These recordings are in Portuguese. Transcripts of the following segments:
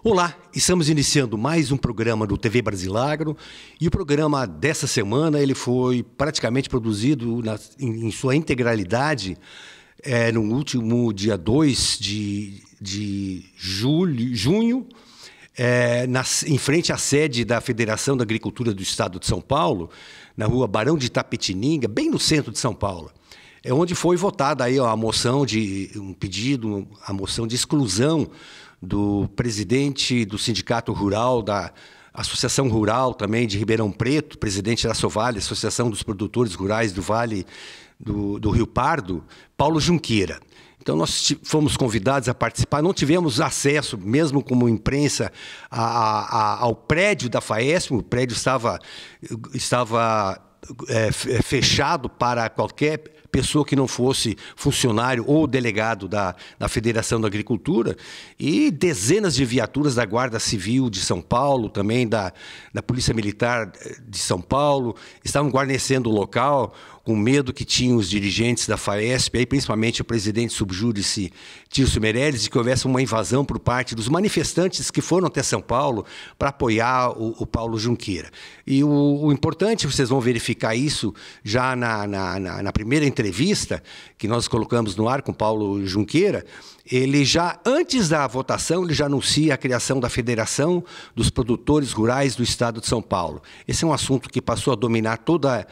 Olá, estamos iniciando mais um programa do TV Brasilagro e o programa dessa semana ele foi praticamente produzido em sua integralidade no último dia 2 de junho, em frente à sede da Federação da Agricultura do Estado de São Paulo, na rua Barão de Itapetininga, bem no centro de São Paulo. É onde foi votada aí a moção a moção de exclusão do presidente do Sindicato Rural, da Associação Rural também de Ribeirão Preto, presidente da Sovale, Associação dos Produtores Rurais do Vale do Rio Pardo, Paulo Junqueira. Então, nós fomos convidados a participar, não tivemos acesso, mesmo como imprensa, ao prédio da FAESP. O prédio estava fechado para qualquer pessoa que não fosse funcionário ou delegado da Federação da Agricultura, e dezenas de viaturas da Guarda Civil de São Paulo, também da Polícia Militar de São Paulo, estavam guarnecendo o local, com medo que tinham os dirigentes da FAESP, aí, principalmente o presidente subjúdice Tirso Meirelles, de que houvesse uma invasão por parte dos manifestantes que foram até São Paulo para apoiar o Paulo Junqueira. E o importante, vocês vão verificar isso já na primeira entrevista que nós colocamos no ar com o Paulo Junqueira. Ele já, antes da votação, ele já anuncia a criação da Federação dos Produtores Rurais do Estado de São Paulo. Esse é um assunto que passou a dominar toda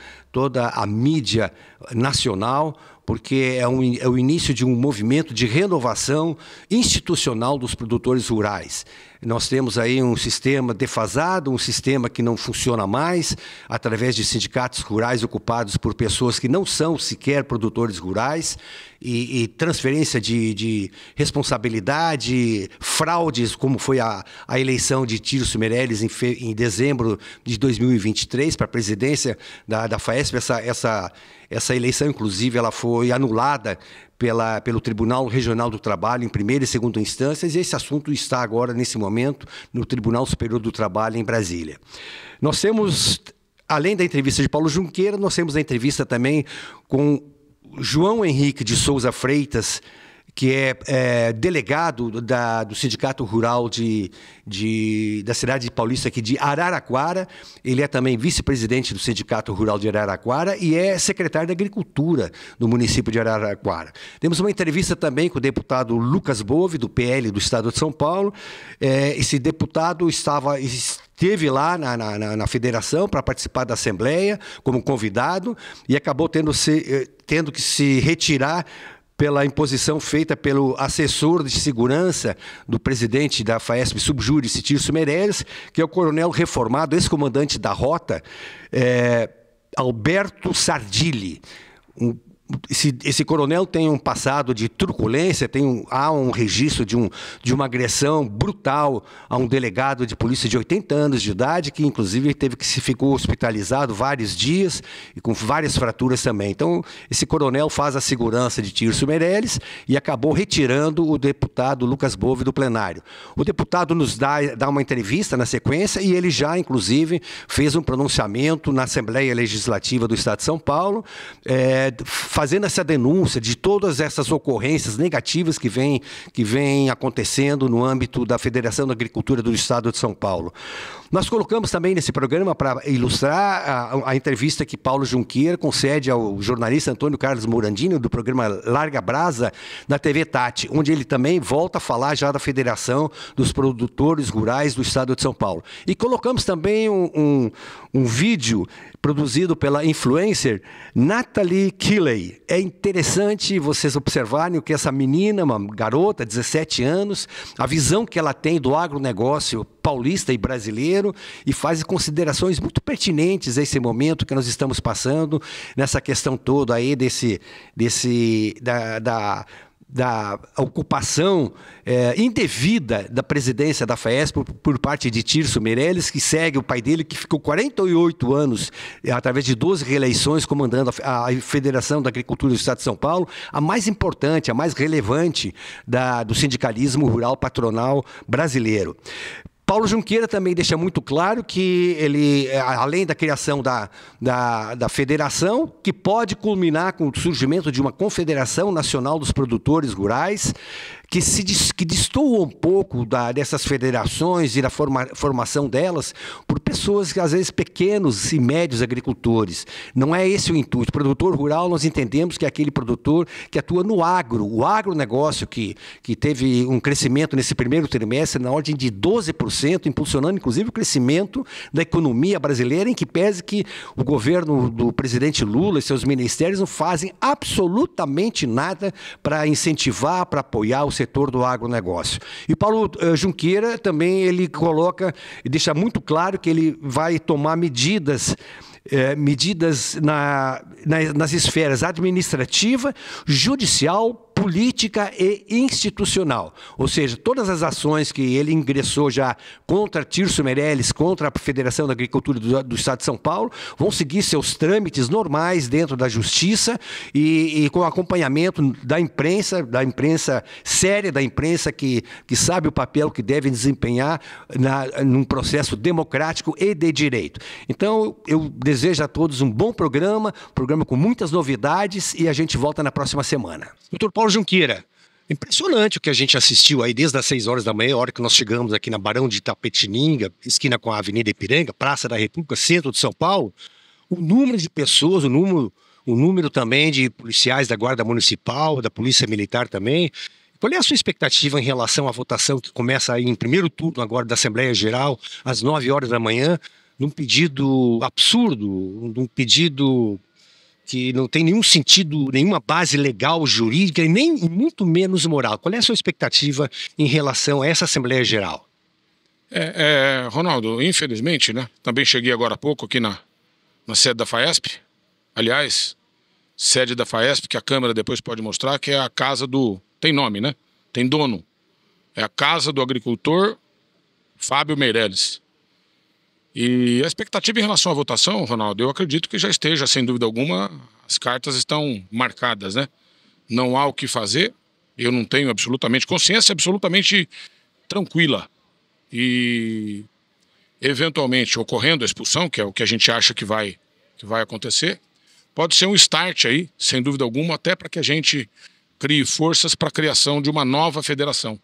a mídia nacional, porque é o início de um movimento de renovação institucional dos produtores rurais. Nós temos aí um sistema defasado, um sistema que não funciona mais, através de sindicatos rurais ocupados por pessoas que não são sequer produtores rurais, e transferência de responsabilidade, fraudes, como foi a eleição de Tirso Meirelles em dezembro de 2023 para a presidência da FAESP. Essa eleição, inclusive, ela foi anulada pelo Tribunal Regional do Trabalho em primeira e segunda instâncias, e esse assunto está agora, nesse momento, no Tribunal Superior do Trabalho em Brasília. Nós temos, além da entrevista de Paulo Junqueira, nós temos a entrevista também com João Henrique de Souza Freitas, que é delegado do Sindicato Rural da cidade paulista aqui de Araraquara. Ele é também vice-presidente do Sindicato Rural de Araraquara e é secretário da Agricultura do município de Araraquara. Temos uma entrevista também com o deputado Lucas Bove, do PL do Estado de São Paulo. Esse deputado esteve lá na federação para participar da Assembleia como convidado e acabou tendo que se retirar pela imposição feita pelo assessor de segurança do presidente da FAESP subjúdice Tirso Meirelles, que é o coronel reformado, ex-comandante da Rota, Alberto Sardilli. Esse coronel tem um passado de truculência, há um registro de uma agressão brutal a um delegado de polícia de 80 anos de idade, que inclusive ficou hospitalizado vários dias e com várias fraturas também. Então, esse coronel faz a segurança de Tirso Meirelles e acabou retirando o deputado Lucas Bove do plenário. O deputado nos dá uma entrevista na sequência e ele já, inclusive, fez um pronunciamento na Assembleia Legislativa do Estado de São Paulo, fazendo essa denúncia de todas essas ocorrências negativas que vem acontecendo no âmbito da Federação da Agricultura do Estado de São Paulo. Nós colocamos também nesse programa, para ilustrar, a entrevista que Paulo Junqueira concede ao jornalista Antônio Carlos Morandini, do programa Larga Brasa, na TV Tati, onde ele também volta a falar já da Federação dos Produtores Rurais do Estado de São Paulo. E colocamos também um vídeo produzido pela influencer Natalie Killey. É interessante vocês observarem o que essa menina, uma garota, 17 anos, a visão que ela tem do agronegócio paulista e brasileiro, e faz considerações muito pertinentes a esse momento que nós estamos passando, nessa questão toda aí da ocupação indevida da presidência da FAESP por parte de Tirso Meirelles, que segue o pai dele, que ficou 48 anos, através de 12 reeleições, comandando a Federação da Agricultura do Estado de São Paulo, a mais importante, a mais relevante do sindicalismo rural patronal brasileiro. Paulo Junqueira também deixa muito claro que ele, além da criação da federação, que pode culminar com o surgimento de uma Confederação Nacional dos Produtores Rurais, que destoam um pouco dessas federações e da formação delas por pessoas, às vezes, pequenos e médios agricultores. Não é esse o intuito. O produtor rural, nós entendemos que é aquele produtor que atua no agro. O agronegócio que teve um crescimento nesse primeiro trimestre na ordem de 12%, impulsionando, inclusive, o crescimento da economia brasileira, em que pese que o governo do presidente Lula e seus ministérios não fazem absolutamente nada para incentivar, para apoiar o setor do agronegócio. E Paulo Junqueira também ele coloca e deixa muito claro que ele vai tomar medidas nas esferas administrativa, judicial, política e institucional. Ou seja, todas as ações que ele ingressou já contra Tirso Meirelles, contra a Federação da Agricultura do Estado de São Paulo, vão seguir seus trâmites normais dentro da Justiça e com acompanhamento da imprensa séria, da imprensa que sabe o papel que deve desempenhar num processo democrático e de direito. Então, eu desejo a todos um bom programa com muitas novidades, e a gente volta na próxima semana. Doutor Paulo Junqueira, impressionante o que a gente assistiu aí desde as 6 horas da manhã, a hora que nós chegamos aqui na Barão de Itapetininga, esquina com a Avenida Ipiranga, Praça da República, centro de São Paulo. O número de pessoas, o número também de policiais da Guarda Municipal, da Polícia Militar também. Qual é a sua expectativa em relação à votação que começa aí em primeiro turno agora da Assembleia Geral, às 9 horas da manhã, num pedido absurdo, num pedido que não tem nenhum sentido, nenhuma base legal, jurídica e nem muito menos moral? Qual é a sua expectativa em relação a essa Assembleia Geral? Ronaldo, infelizmente, né? Também cheguei agora há pouco aqui na sede da FAESP. Aliás, sede da FAESP, que a câmera depois pode mostrar, que é a casa do... Tem nome, né? Tem dono. É a casa do agricultor Fábio Meirelles. E a expectativa em relação à votação, Ronaldo, eu acredito que já esteja, sem dúvida alguma, as cartas estão marcadas, né? Não há o que fazer, eu não tenho absolutamente consciência, absolutamente tranquila. E, eventualmente, ocorrendo a expulsão, que é o que a gente acha que vai acontecer, pode ser um start aí, sem dúvida alguma, até para que a gente crie forças para a criação de uma nova federação.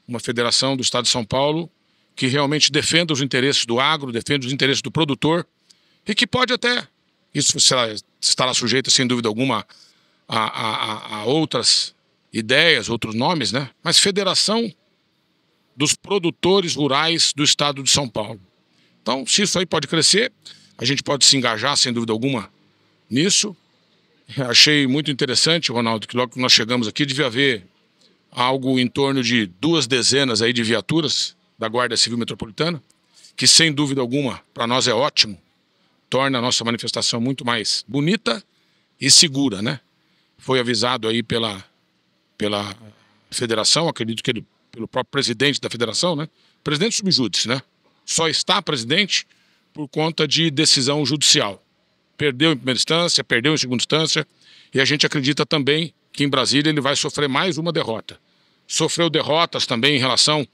Uma federação do Estado de São Paulo que realmente defenda os interesses do agro, defenda os interesses do produtor, e que pode até, isso estará sujeito, sem dúvida alguma, a outras ideias, outros nomes, né? Mas Federação dos Produtores Rurais do Estado de São Paulo. Então, se isso aí pode crescer, a gente pode se engajar, sem dúvida alguma, nisso. Achei muito interessante, Ronaldo, que logo que nós chegamos aqui, devia haver algo em torno de 2 dezenas aí de viaturas da Guarda Civil Metropolitana, que sem dúvida alguma, para nós é ótimo, torna a nossa manifestação muito mais bonita e segura, né? Foi avisado aí pela federação, acredito que pelo próprio presidente da federação, né? Presidente subjúdice, né? Só está presidente por conta de decisão judicial. Perdeu em primeira instância, perdeu em segunda instância, e a gente acredita também que em Brasília ele vai sofrer mais uma derrota. Sofreu derrotas também em relação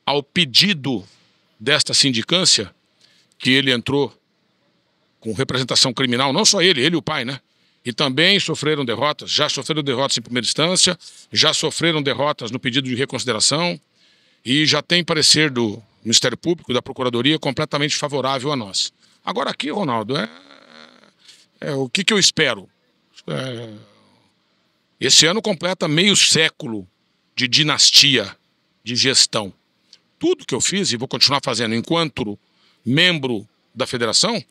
ao pedido desta sindicância, que ele entrou com representação criminal, não só ele e o pai, né? E também sofreram derrotas, já sofreram derrotas em primeira instância, já sofreram derrotas no pedido de reconsideração, e já tem parecer do Ministério Público, da Procuradoria, completamente favorável a nós. Agora aqui, Ronaldo, o que eu espero? Esse ano completa meio século de dinastia de gestão. Tudo que eu fiz, e vou continuar fazendo enquanto membro da federação,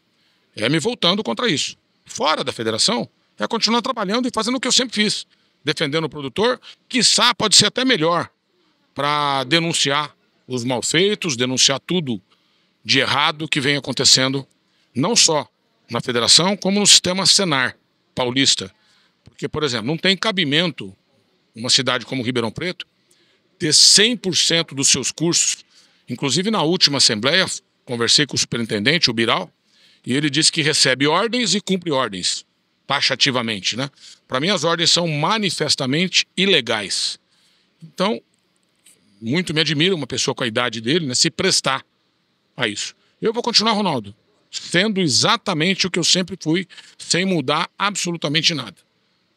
é me voltando contra isso. Fora da federação, é continuar trabalhando e fazendo o que eu sempre fiz. Defendendo o produtor, quiçá pode ser até melhor, para denunciar os malfeitos, denunciar tudo de errado que vem acontecendo, não só na federação, como no sistema Senar paulista. Porque, por exemplo, não tem cabimento uma cidade como Ribeirão Preto ter 100% dos seus cursos. Inclusive, na última assembleia, conversei com o superintendente, o Biral, e ele disse que recebe ordens e cumpre ordens, taxativamente, né? Para mim, as ordens são manifestamente ilegais. Então, muito me admira uma pessoa com a idade dele, né, se prestar a isso. Eu vou continuar, Ronaldo, sendo exatamente o que eu sempre fui, sem mudar absolutamente nada.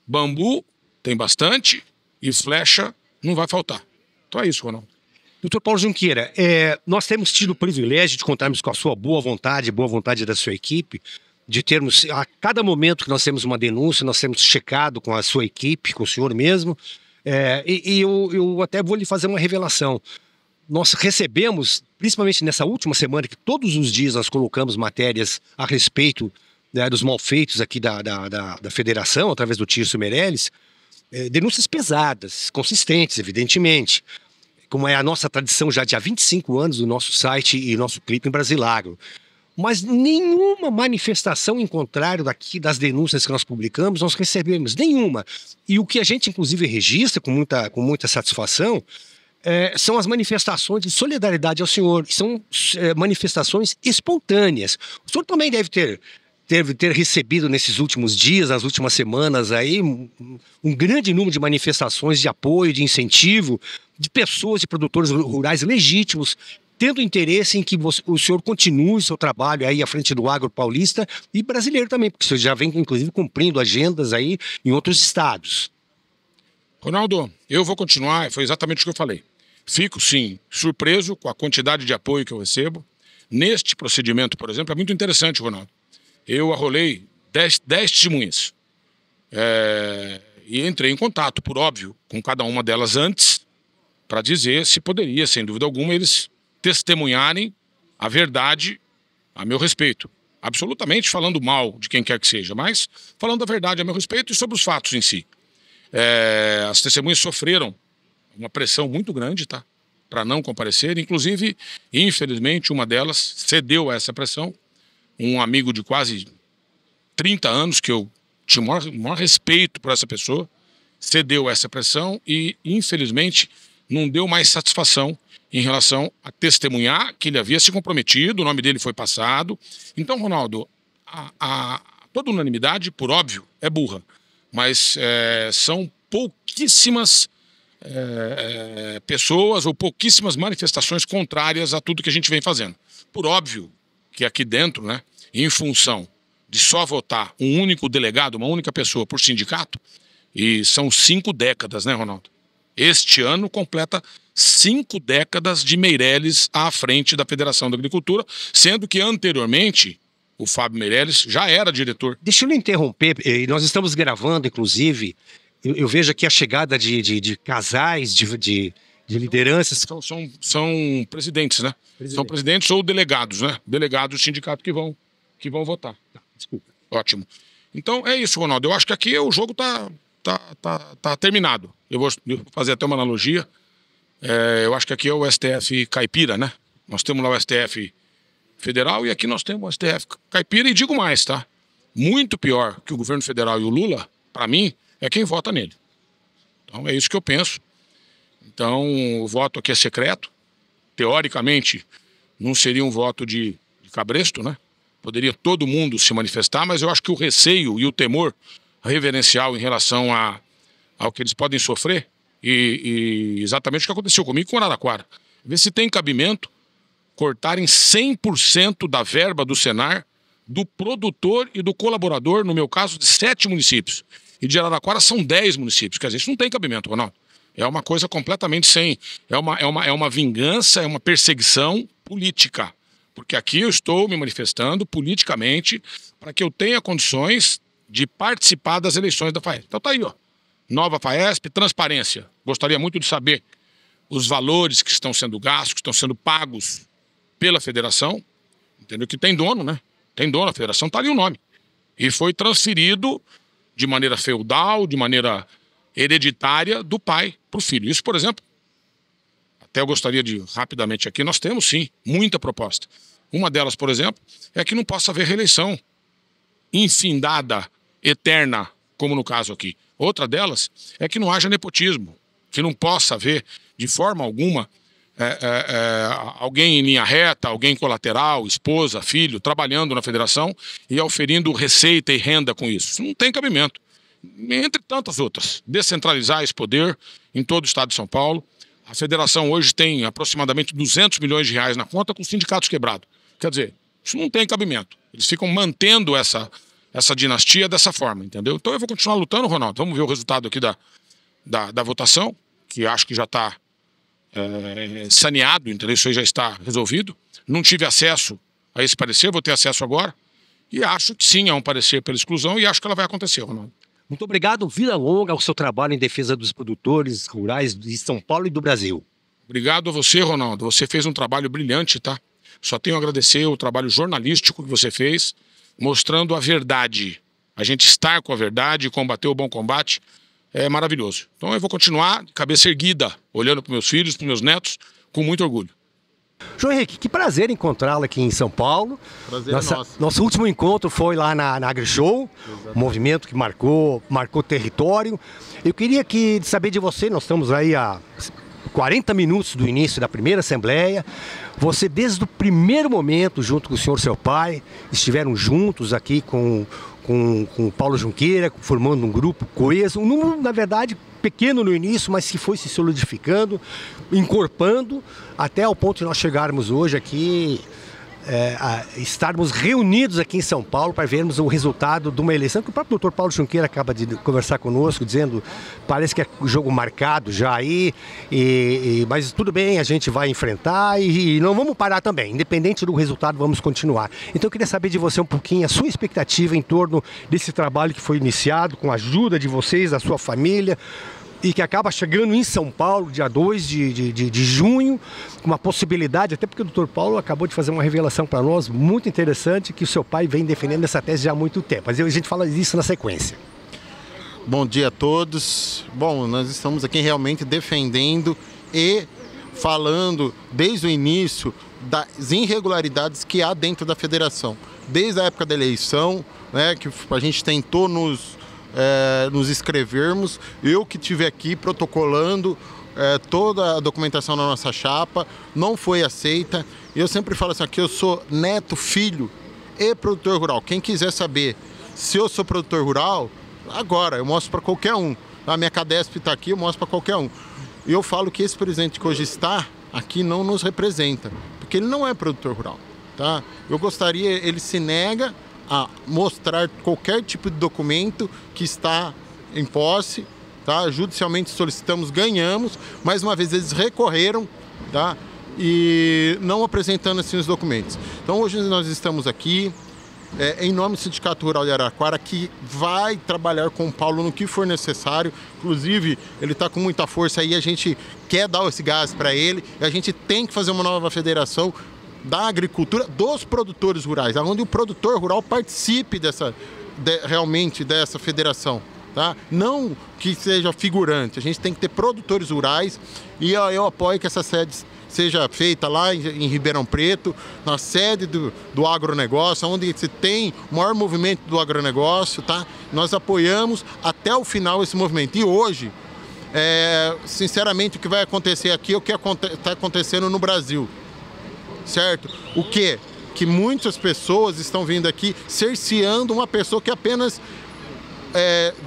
Bambu tem bastante e flecha não vai faltar. Então é isso, Ronaldo. Doutor Paulo Junqueira, nós temos tido o privilégio de contarmos com a sua boa vontade da sua equipe, de termos, a cada momento que nós temos uma denúncia, nós temos checado com a sua equipe, com o senhor mesmo, eu até vou lhe fazer uma revelação. Nós recebemos, principalmente nessa última semana, que todos os dias nós colocamos matérias a respeito, né, dos malfeitos aqui da federação, através do Tirso Meirelles, denúncias pesadas, consistentes, evidentemente, como é a nossa tradição já de há 25 anos do nosso site e nosso clipe em Brasilagro. Mas nenhuma manifestação em contrário daqui das denúncias que nós publicamos, nós recebemos, nenhuma. E o que a gente, inclusive, registra com muita satisfação são as manifestações de solidariedade ao senhor. São manifestações espontâneas. O senhor também deve ter recebido nesses últimos dias, nas últimas semanas, aí, um grande número de manifestações de apoio, de incentivo, de pessoas, de produtores rurais legítimos, tendo interesse em que o senhor continue o seu trabalho aí à frente do agro paulista e brasileiro também, porque o senhor já vem, inclusive, cumprindo agendas aí em outros estados. Ronaldo, eu vou continuar, foi exatamente o que eu falei. Fico, sim, surpreso com a quantidade de apoio que eu recebo. Neste procedimento, por exemplo, é muito interessante, Ronaldo. Eu arrolei 10 testemunhas e entrei em contato, por óbvio, com cada uma delas antes, para dizer se poderia, sem dúvida alguma, eles testemunharem a verdade a meu respeito. Absolutamente falando mal de quem quer que seja, mas falando a verdade a meu respeito e sobre os fatos em si. As testemunhas sofreram uma pressão muito grande, tá? Para não comparecer. Inclusive, infelizmente, uma delas cedeu a essa pressão. Um amigo de quase 30 anos, que eu tinha o maior respeito por essa pessoa, cedeu a essa pressão e, infelizmente, não deu mais satisfação em relação a testemunhar que ele havia se comprometido, o nome dele foi passado. Então, Ronaldo, toda unanimidade, por óbvio, é burra, mas são pouquíssimas pessoas ou pouquíssimas manifestações contrárias a tudo que a gente vem fazendo. Por óbvio que aqui dentro, né, em função de só votar um único delegado, uma única pessoa por sindicato, e são 5 décadas, né, Ronaldo? Este ano completa 5 décadas de Meirelles à frente da Federação da Agricultura, sendo que anteriormente o Fábio Meirelles já era diretor. Deixa eu lhe interromper, nós estamos gravando, inclusive, eu vejo aqui a chegada de casais, de lideranças. São presidentes, né? São presidentes ou delegados, né? Delegados do sindicato que vão votar. Desculpa. Ótimo. Então é isso, Ronaldo. Eu acho que aqui o jogo tá terminado. Eu vou fazer até uma analogia. Eu acho que aqui é o STF caipira, né? Nós temos lá o STF federal e aqui nós temos o STF caipira e digo mais, tá? Muito pior que o governo federal e o Lula, para mim, é quem vota nele. Então é isso que eu penso. Então o voto aqui é secreto. Teoricamente, não seria um voto de cabresto, né? Poderia todo mundo se manifestar, mas eu acho que o receio e o temor reverencial em relação ao que eles podem sofrer e exatamente o que aconteceu comigo com o Araraquara. Ver se tem cabimento cortarem 100% da verba do Senar, do produtor e do colaborador, no meu caso, de 7 municípios. E de Araraquara são 10 municípios. Quer dizer, isso não tem cabimento, Ronaldo. É uma coisa completamente sem... É uma vingança, é uma perseguição política. Porque aqui eu estou me manifestando politicamente para que eu tenha condições de participar das eleições da FAESP. Então tá aí, ó. Nova FAESP, transparência. Gostaria muito de saber os valores que estão sendo gastos, que estão sendo pagos pela federação. Entendeu? Que tem dono, né? Tem dono, a federação tá ali o nome. E foi transferido de maneira feudal, de maneira hereditária do pai para o filho. Isso, por exemplo, até eu gostaria de, rapidamente aqui, nós temos sim, muita proposta. Uma delas, por exemplo, é que não possa haver reeleição infindada, eterna, como no caso aqui. Outra delas é que não haja nepotismo, que não possa haver, de forma alguma, alguém em linha reta, alguém colateral, esposa, filho, trabalhando na federação e auferindo receita e renda com isso. Isso não tem cabimento. Entre tantas outras. Descentralizar esse poder em todo o estado de São Paulo. A federação hoje tem aproximadamente 200 milhões de reais na conta com os sindicatos quebrados. Quer dizer, isso não tem cabimento. Eles ficam mantendo essa essa dinastia dessa forma, entendeu? Então eu vou continuar lutando, Ronaldo. Vamos ver o resultado aqui da votação, que acho que já está saneado, entendeu? Isso aí já está resolvido. Não tive acesso a esse parecer, vou ter acesso agora. E acho que sim, é um parecer pela exclusão e acho que ela vai acontecer, Ronaldo. Muito obrigado, vida longa ao seu trabalho em defesa dos produtores rurais de São Paulo e do Brasil. Obrigado a você, Ronaldo. Você fez um trabalho brilhante, tá? Só tenho a agradecer o trabalho jornalístico que você fez, mostrando a verdade. A gente estar com a verdade e combater o bom combate é maravilhoso. Então eu vou continuar de cabeça erguida, olhando para meus filhos, para meus netos, com muito orgulho. João Henrique, que prazer encontrá-lo aqui em São Paulo. Prazer é nosso. Nosso último encontro foi lá na AgriShow, um movimento que marcou território. Eu queria saber de você, nós estamos aí há 40 minutos do início da primeira assembleia. Você, desde o primeiro momento, junto com o senhor, seu pai, estiveram juntos aqui com o Paulo Junqueira, formando um grupo coeso, um número, na verdade, pequeno no início, mas que foi se solidificando, encorpando, até ao ponto de nós chegarmos hoje aqui, estarmos reunidos aqui em São Paulo para vermos o resultado de uma eleição que o próprio doutor Paulo Junqueira acaba de conversar conosco, dizendo, parece que é um jogo marcado já aí, mas tudo bem, a gente vai enfrentar e não vamos parar também, independente do resultado, vamos continuar. Então eu queria saber de você um pouquinho a sua expectativa em torno desse trabalho que foi iniciado, com a ajuda de vocês, da sua família, e que acaba chegando em São Paulo, dia 2 de junho, com uma possibilidade, até porque o doutor Paulo acabou de fazer uma revelação para nós muito interessante, que o seu pai vem defendendo essa tese já há muito tempo. Mas a gente fala disso na sequência. Bom dia a todos. Bom, nós estamos aqui realmente defendendo e falando desde o início das irregularidades que há dentro da federação. Desde a época da eleição, né, que a gente tentou nos inscrevermos, eu que estive aqui protocolando toda a documentação na nossa chapa, não foi aceita. Eu sempre falo assim, aqui eu sou neto, filho e produtor rural. Quem quiser saber se eu sou produtor rural, agora eu mostro para qualquer um. A minha Cadesp está aqui, eu mostro para qualquer um. E eu falo que esse presidente que hoje está aqui não nos representa, porque ele não é produtor rural, tá? Eu gostaria, ele se nega a mostrar qualquer tipo de documento que está em posse, tá? Judicialmente solicitamos, ganhamos, mais uma vez eles recorreram, tá? E não apresentando assim os documentos. Então hoje nós estamos aqui, em nome do Sindicato Rural de Araraquara, que vai trabalhar com o Paulo no que for necessário. Inclusive, ele está com muita força aí, a gente quer dar esse gás para ele, e a gente tem que fazer uma nova federação da agricultura, dos produtores rurais, onde o produtor rural participe realmente dessa federação, tá? Não que seja figurante, a gente tem que ter produtores rurais e eu apoio que essa sede seja feita lá em Ribeirão Preto, na sede do agronegócio, onde se tem o maior movimento do agronegócio, tá? Nós apoiamos até o final esse movimento. E hoje, sinceramente, o que vai acontecer aqui é o que está acontecendo no Brasil. Certo? O quê? Que muitas pessoas estão vindo aqui cerceando uma pessoa que apenas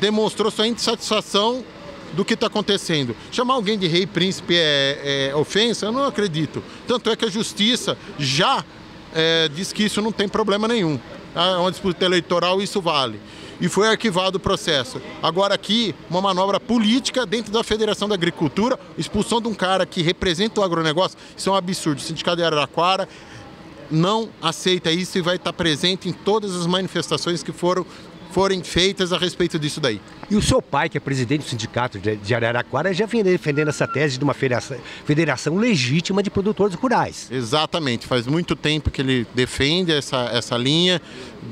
demonstrou sua insatisfação do que está acontecendo. Chamar alguém de rei príncipe é ofensa? Eu não acredito. Tanto é que a justiça já diz que isso não tem problema nenhum. É uma disputa eleitoral, isso vale. E foi arquivado o processo. Agora aqui, uma manobra política dentro da Federação da Agricultura, expulsão de um cara que representa o agronegócio, isso é um absurdo. O Sindicato de Araraquara não aceita isso e vai estar presente em todas as manifestações que forem feitas a respeito disso daí. E o seu pai, que é presidente do Sindicato de Araraquara, já vem defendendo essa tese de uma federação legítima de produtores rurais. Exatamente, faz muito tempo que ele defende essa linha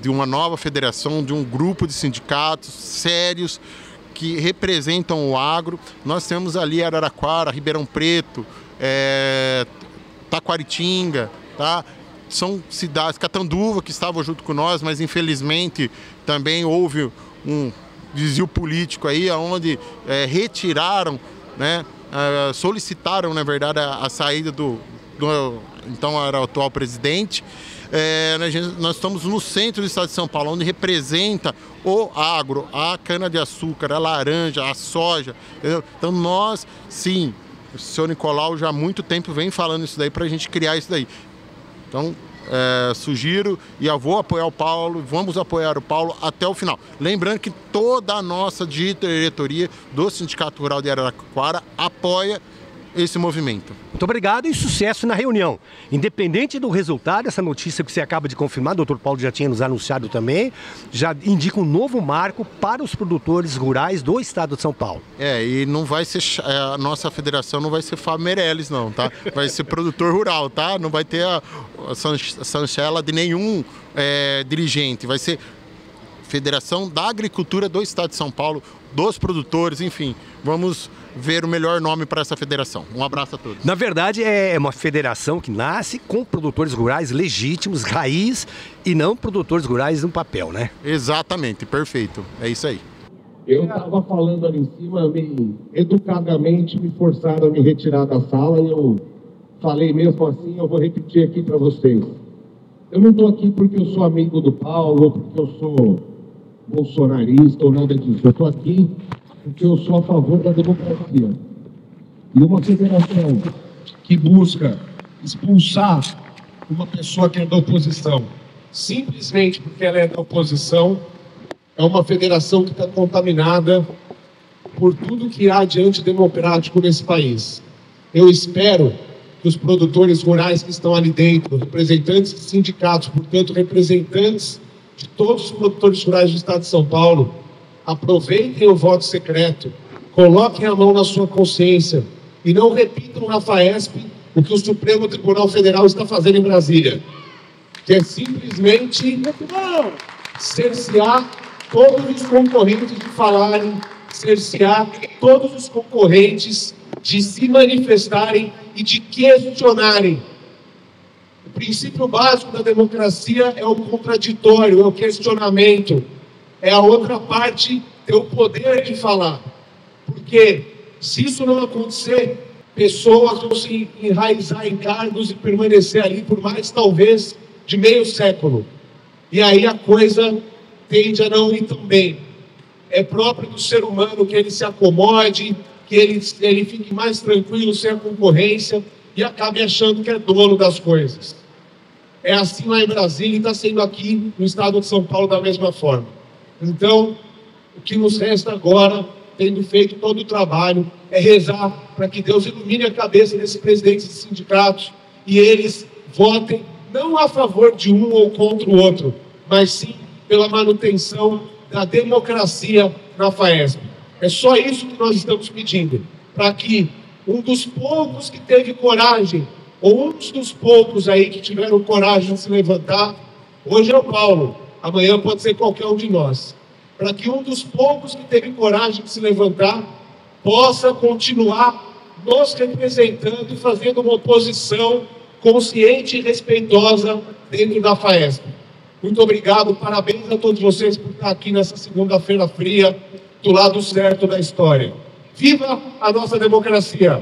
de uma nova federação, de um grupo de sindicatos sérios que representam o agro. Nós temos ali Araraquara, Ribeirão Preto, Taquaritinga, tá? São cidades, Catanduva, que estavam junto com nós, mas infelizmente também houve um desvio político aí, onde retiraram, né, solicitaram, na verdade, a saída do então era o atual presidente. Nós estamos no centro do estado de São Paulo, onde representa o agro, a cana-de-açúcar, a laranja, a soja, entendeu? Então nós, sim, o senhor Nicolau já há muito tempo vem falando isso daí para a gente criar isso daí. Então, sugiro e eu vou apoiar o Paulo, vamos apoiar o Paulo até o final. Lembrando que toda a nossa diretoria do Sindicato Rural de Araraquara apoia esse movimento. Muito obrigado e sucesso na reunião. Independente do resultado, essa notícia que você acaba de confirmar, o doutor Paulo já tinha nos anunciado também, já indica um novo marco para os produtores rurais do estado de São Paulo. E não vai ser, a nossa federação não vai ser Fábio Meirelles não, tá? Vai ser produtor rural, tá? Não vai ter a chancela de nenhum dirigente, vai ser Federação da Agricultura do estado de São Paulo, dos produtores, enfim, vamos ver o melhor nome para essa federação. Um abraço a todos. Na verdade, é uma federação que nasce com produtores rurais legítimos, raiz, e não produtores rurais no papel, né? Exatamente, perfeito. É isso aí. Eu estava falando ali em cima, educadamente me forçaram a me retirar da sala e eu falei mesmo assim, eu vou repetir aqui para vocês. Eu não estou aqui porque eu sou amigo do Paulo, ou porque eu sou bolsonarista ou nada disso. Eu estou aqui porque eu sou a favor da democracia. E uma federação que busca expulsar uma pessoa que é da oposição, simplesmente porque ela é da oposição, é uma federação que está contaminada por tudo que há de antidemocrático nesse país. Eu espero que os produtores rurais que estão ali dentro, representantes de sindicatos, portanto, representantes de todos os produtores rurais do estado de São Paulo, aproveitem o voto secreto, coloquem a mão na sua consciência e não repitam na FAESP o que o Supremo Tribunal Federal está fazendo em Brasília, que é simplesmente cercear todos os concorrentes de falarem, cercear todos os concorrentes de se manifestarem e de questionarem. O princípio básico da democracia é o contraditório, é o questionamento, é a outra parte ter o poder de falar. Porque se isso não acontecer, pessoas vão se enraizar em cargos e permanecer ali por mais, talvez, de meio século. E aí a coisa tende a não ir tão bem. É próprio do ser humano que ele se acomode, que ele fique mais tranquilo sem a concorrência e acabe achando que é dono das coisas. É assim lá em Brasília e está sendo aqui no estado de São Paulo da mesma forma. Então, o que nos resta agora, tendo feito todo o trabalho, é rezar para que Deus ilumine a cabeça desses presidentes de sindicatos e eles votem não a favor de um ou contra o outro, mas sim pela manutenção da democracia na FAESP. É só isso que nós estamos pedindo, para que um dos poucos que teve coragem, ou um dos poucos aí que tiveram coragem de se levantar, hoje é o Paulo, amanhã pode ser qualquer um de nós, para que um dos poucos que teve coragem de se levantar possa continuar nos representando e fazendo uma oposição consciente e respeitosa dentro da FAESP. Muito obrigado, parabéns a todos vocês por estar aqui nessa segunda-feira fria, do lado certo da história. Viva a nossa democracia!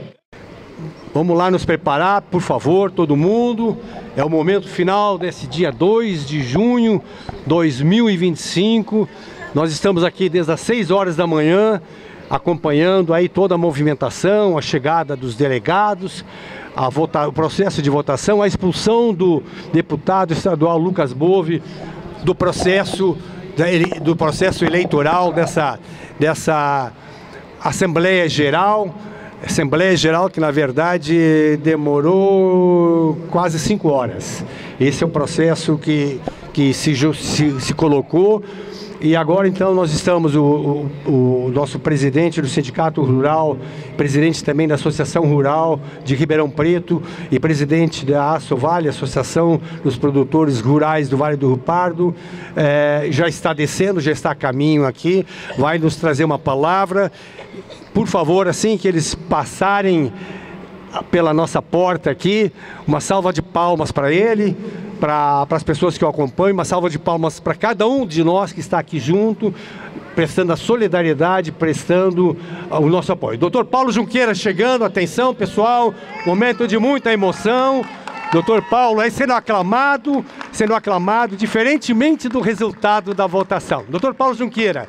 Vamos lá nos preparar, por favor, todo mundo. É o momento final desse dia 2 de junho de 2025. Nós estamos aqui desde as 6 horas da manhã, acompanhando aí toda a movimentação, a chegada dos delegados, o processo de votação, a expulsão do deputado estadual Lucas Bove do processo eleitoral dessa Assembleia Geral que na verdade demorou quase 5 horas. Esse é o processo que se colocou. E agora então nós estamos, o nosso presidente do Sindicato Rural, presidente também da Associação Rural de Ribeirão Preto e presidente da ASSOVALE, Associação dos Produtores Rurais do Vale do Rio Pardo, já está descendo, já está a caminho aqui, vai nos trazer uma palavra. Por favor, assim que eles passarem pela nossa porta aqui, uma salva de palmas para ele, para as pessoas que o acompanham, uma salva de palmas para cada um de nós que está aqui junto, prestando a solidariedade, prestando o nosso apoio. Doutor Paulo Junqueira chegando, atenção pessoal, momento de muita emoção. Doutor Paulo aí sendo aclamado, diferentemente do resultado da votação. Doutor Paulo Junqueira,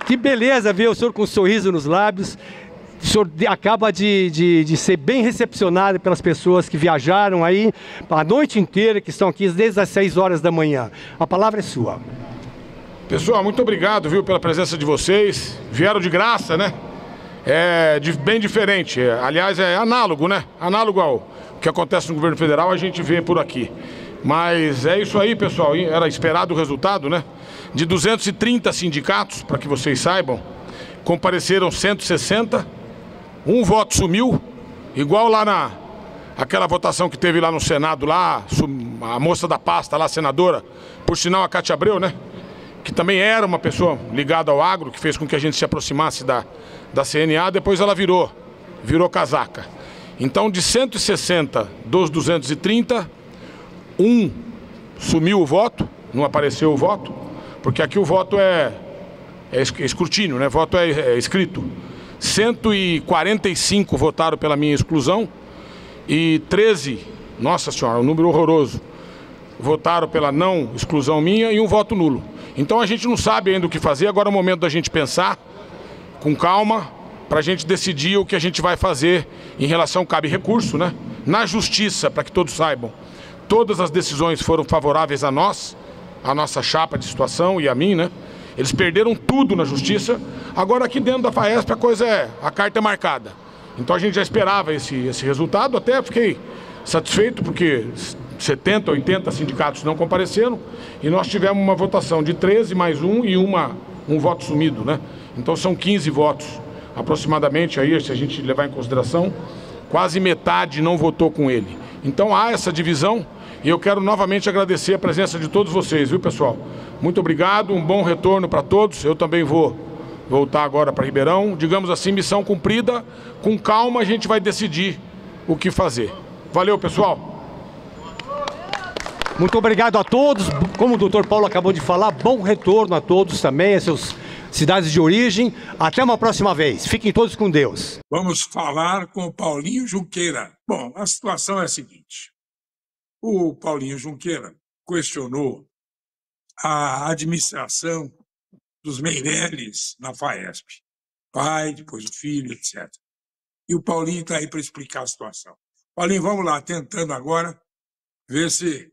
que beleza ver o senhor com um sorriso nos lábios, O senhor acaba de ser bem recepcionado pelas pessoas que viajaram aí a noite inteira, que estão aqui desde as 6 horas da manhã. A palavra é sua. Pessoal, muito obrigado, viu, pela presença de vocês. Vieram de graça, né? Bem diferente. Aliás, é análogo, né? Análogo ao que acontece no governo federal, a gente vê por aqui. Mas é isso aí, pessoal. Era esperado o resultado, né? De 230 sindicatos, para que vocês saibam, compareceram 160. Um voto sumiu, igual lá aquela votação que teve lá no Senado, lá, a moça da pasta lá, a senadora, por sinal a Cátia Abreu, né? Que também era uma pessoa ligada ao agro, que fez com que a gente se aproximasse da CNA, depois ela virou casaca. Então, de 160 dos 230, sumiu o voto, não apareceu o voto, porque aqui o voto é escrutínio, né? Voto é escrito. 145 votaram pela minha exclusão e 13, nossa senhora, um número horroroso, votaram pela não exclusão minha e um voto nulo. Então a gente não sabe ainda o que fazer, agora é o momento da gente pensar com calma para a gente decidir o que a gente vai fazer em relação, cabe recurso, né? Na justiça, para que todos saibam, todas as decisões foram favoráveis a nós, a nossa chapa de situação e a mim, né? Eles perderam tudo na justiça. Agora aqui dentro da FAESP a carta é marcada. Então a gente já esperava esse resultado, até fiquei satisfeito porque 70, 80 sindicatos não compareceram e nós tivemos uma votação de 13 mais um e um voto sumido, né? Então são 15 votos aproximadamente, aí, se a gente levar em consideração, quase metade não votou com ele. Então há essa divisão e eu quero novamente agradecer a presença de todos vocês, viu, pessoal? Muito obrigado, um bom retorno para todos. Eu também vou voltar agora para Ribeirão. Digamos assim, missão cumprida. Com calma a gente vai decidir o que fazer. Valeu, pessoal. Muito obrigado a todos. Como o doutor Paulo acabou de falar, bom retorno a todos também, a suas cidades de origem. Até uma próxima vez. Fiquem todos com Deus. Vamos falar com o Paulinho Junqueira. Bom, a situação é a seguinte. O Paulinho Junqueira questionou a administração dos Meirelles na FAESP. Pai, depois o filho, etc. E o Paulinho está aí para explicar a situação. Paulinho, vamos lá, tentando agora ver se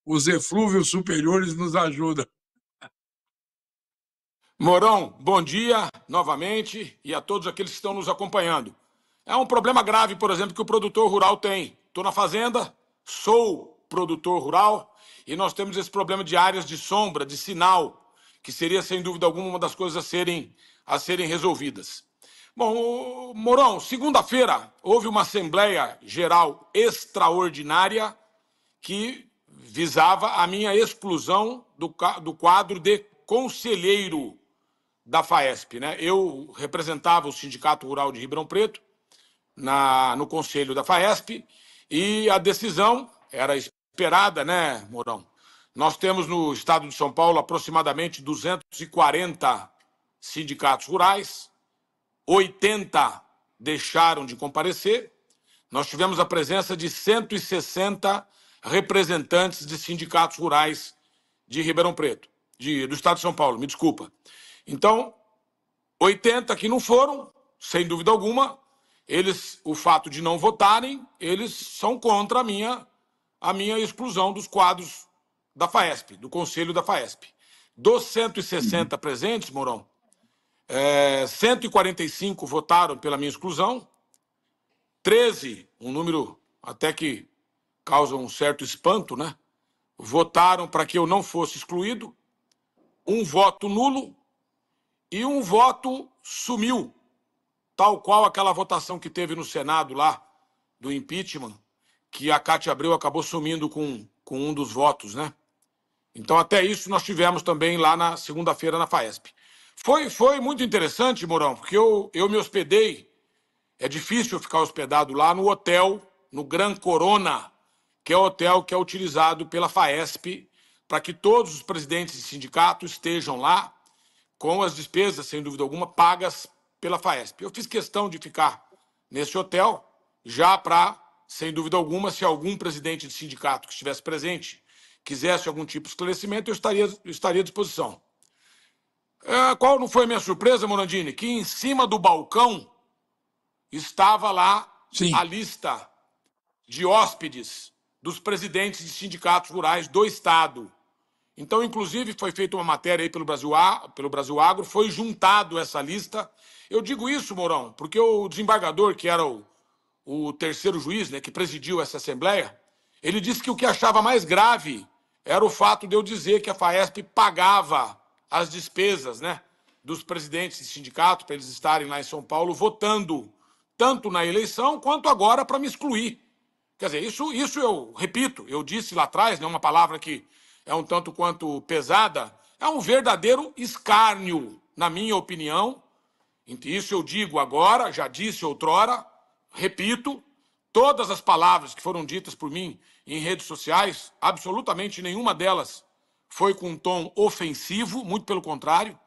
os eflúvios superiores nos ajudam. Mourão, bom dia novamente e a todos aqueles que estão nos acompanhando. É um problema grave, por exemplo, que o produtor rural tem. Estou na fazenda, sou produtor rural e nós temos esse problema de áreas de sombra, de sinal, que seria, sem dúvida alguma, uma das coisas a serem resolvidas. Bom, Mourão, segunda-feira houve uma Assembleia Geral extraordinária que visava a minha exclusão do quadro de conselheiro da FAESP, né? Eu representava o Sindicato Rural de Ribeirão Preto no conselho da FAESP e a decisão era esperada, né, Mourão? Nós temos no estado de São Paulo aproximadamente 240 sindicatos rurais, 80 deixaram de comparecer. Nós tivemos a presença de 160 representantes de sindicatos rurais de Ribeirão Preto, do estado de São Paulo, me desculpa. Então, 80 que não foram, sem dúvida alguma, o fato de não votarem, eles são contra a minha exclusão dos quadros da FAESP, do conselho da FAESP. Dos 160 presentes, Mourão, 145 votaram pela minha exclusão, 13, um número até que causa um certo espanto, né? Votaram para que eu não fosse excluído, um voto nulo e um voto sumiu, tal qual aquela votação que teve no Senado lá, do impeachment, que a Cátia Abreu acabou sumindo com um dos votos, né? Então, até isso nós tivemos também lá na segunda-feira na FAESP. Foi muito interessante, Mourão, porque eu me hospedei, é difícil ficar hospedado lá no hotel, no Gran Corona, que é o hotel que é utilizado pela FAESP, para que todos os presidentes de sindicato estejam lá, com as despesas, sem dúvida alguma, pagas pela FAESP. Eu fiz questão de ficar nesse hotel, já para, sem dúvida alguma, se algum presidente de sindicato que estivesse presente quisesse algum tipo de esclarecimento, eu estaria à disposição. Qual não foi a minha surpresa, Morandini? Que em cima do balcão estava lá Sim. a lista de hóspedes dos presidentes de sindicatos rurais do Estado. Então, inclusive, foi feita uma matéria aí pelo Brasil Agro, foi juntado essa lista. Eu digo isso, Mourão, porque o desembargador, que era o terceiro juiz, né, que presidiu essa Assembleia, ele disse que o que achava mais grave era o fato de eu dizer que a FAESP pagava as despesas, né, dos presidentes de sindicato para eles estarem lá em São Paulo votando tanto na eleição quanto agora para me excluir. Quer dizer, isso eu repito, eu disse lá atrás, né, uma palavra que é um tanto quanto pesada, é um verdadeiro escárnio, na minha opinião. Isso eu digo agora, já disse outrora, repito, todas as palavras que foram ditas por mim em redes sociais, absolutamente nenhuma delas foi com um tom ofensivo, muito pelo contrário.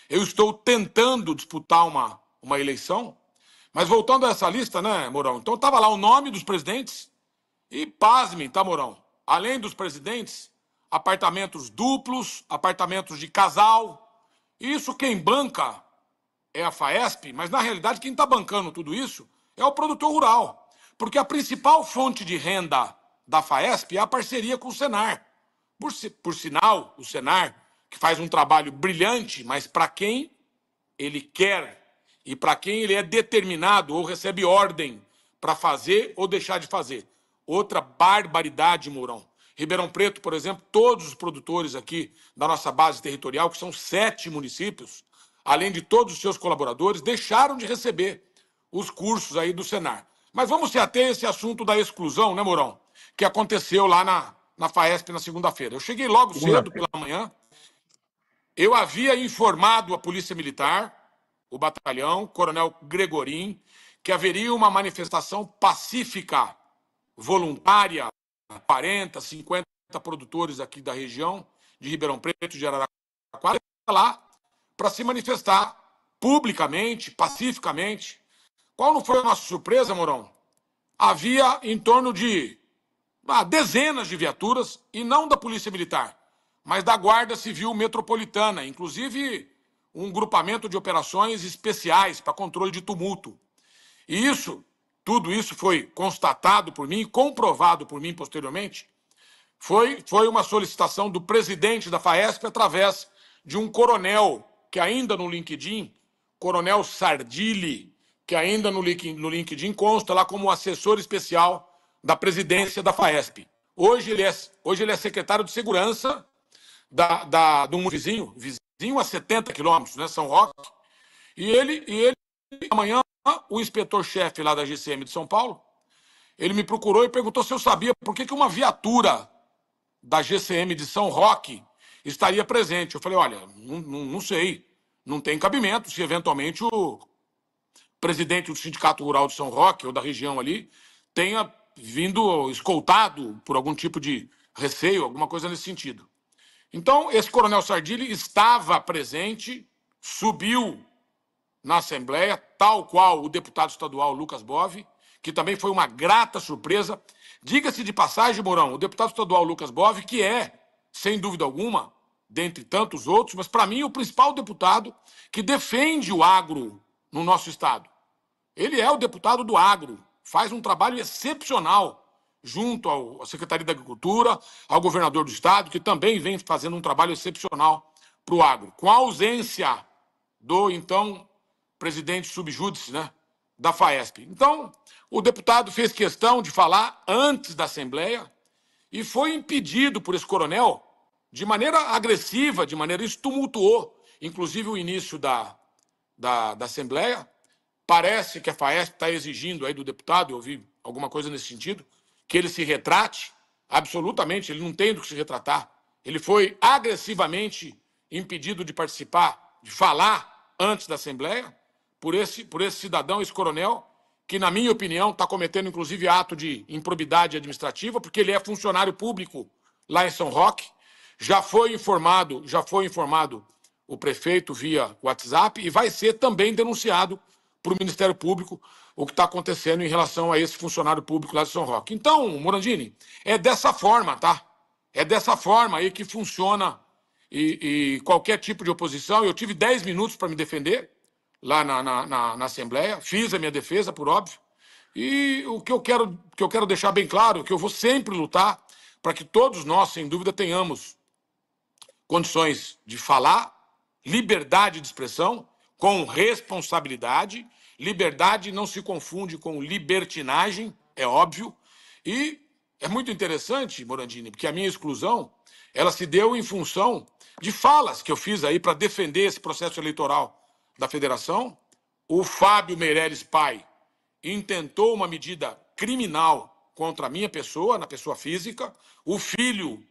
Eu estou tentando disputar uma eleição, mas voltando a essa lista, né, Mourão? Então estava lá o nome dos presidentes e, pasmem, tá, Mourão? Além dos presidentes, apartamentos duplos, apartamentos de casal. Isso quem banca é a FAESP, mas na realidade quem está bancando tudo isso é o produtor rural. Porque a principal fonte de renda da FAESP é a parceria com o Senar. Por sinal, o Senar, que faz um trabalho brilhante, mas para quem ele quer e para quem ele é determinado ou recebe ordem para fazer ou deixar de fazer. Outra barbaridade, Mourão. Ribeirão Preto, por exemplo, todos os produtores aqui da nossa base territorial, que são 7 municípios, além de todos os seus colaboradores, deixaram de receber os cursos aí do Senar. Mas vamos se ater a esse assunto da exclusão, né, Mourão? Que aconteceu lá na FAESP na segunda-feira. Eu cheguei logo cedo pela manhã, eu havia informado a Polícia Militar, o batalhão, Coronel Gregorim, que haveria uma manifestação pacífica, voluntária, 40, 50 produtores aqui da região de Ribeirão Preto, de Araraquara, lá para se manifestar publicamente, pacificamente. Qual não foi a nossa surpresa, Mourão? Havia em torno de dezenas de viaturas, e não da Polícia Militar, mas da Guarda Civil Metropolitana, inclusive um grupamento de operações especiais para controle de tumulto. E tudo isso foi constatado por mim, comprovado por mim posteriormente, foi uma solicitação do presidente da FAESP através de um coronel, que ainda no LinkedIn, Coronel Sardilli, que ainda no LinkedIn consta lá como assessor especial da presidência da FAESP. Hoje ele é secretário de segurança de um vizinho a 70 quilômetros, né, São Roque, e ele, amanhã, o inspetor-chefe lá da GCM de São Paulo, ele me procurou e perguntou se eu sabia por que uma viatura da GCM de São Roque estaria presente. Eu falei, olha, não sei, não tem cabimento, se eventualmente o presidente do Sindicato Rural de São Roque, ou da região ali, tenha vindo escoltado por algum tipo de receio, alguma coisa nesse sentido. Então, esse coronel Sardilli estava presente, subiu na Assembleia, tal qual o deputado estadual Lucas Bove, que também foi uma grata surpresa. Diga-se de passagem, Mourão, o deputado estadual Lucas Bove, que é, sem dúvida alguma, dentre tantos outros, mas para mim o principal deputado que defende o agro no nosso estado. Ele é o deputado do agro, faz um trabalho excepcional junto à Secretaria da Agricultura, ao governador do estado, que também vem fazendo um trabalho excepcional para o agro, com a ausência do, então, presidente subjúdice, né, da FAESP. Então, o deputado fez questão de falar antes da Assembleia e foi impedido por esse coronel, de maneira agressiva, de maneira isso tumultuou, inclusive o início da Assembleia. Parece que a FAESP está exigindo aí do deputado, eu ouvi alguma coisa nesse sentido, que ele se retrate. Absolutamente, ele não tem do que se retratar. Ele foi agressivamente impedido de participar, de falar antes da Assembleia, por esse cidadão, esse coronel, que, na minha opinião, está cometendo, inclusive, ato de improbidade administrativa, porque ele é funcionário público lá em São Roque. Já foi informado o prefeito via WhatsApp e vai ser também denunciado para o Ministério Público o que está acontecendo em relação a esse funcionário público lá de São Roque. Então, Morandini, é dessa forma, tá? É dessa forma aí que funciona e qualquer tipo de oposição. Eu tive 10 minutos para me defender lá na Assembleia, fiz a minha defesa, por óbvio, e o que eu quero deixar bem claro, que eu vou sempre lutar para que todos nós, sem dúvida, tenhamos condições de falar, liberdade de expressão, com responsabilidade. Liberdade não se confunde com libertinagem, é óbvio. E é muito interessante, Morandini, porque a minha exclusão, ela se deu em função de falas que eu fiz aí para defender esse processo eleitoral da federação. O Fábio Meirelles pai intentou uma medida criminal contra a minha pessoa, na pessoa física. O filho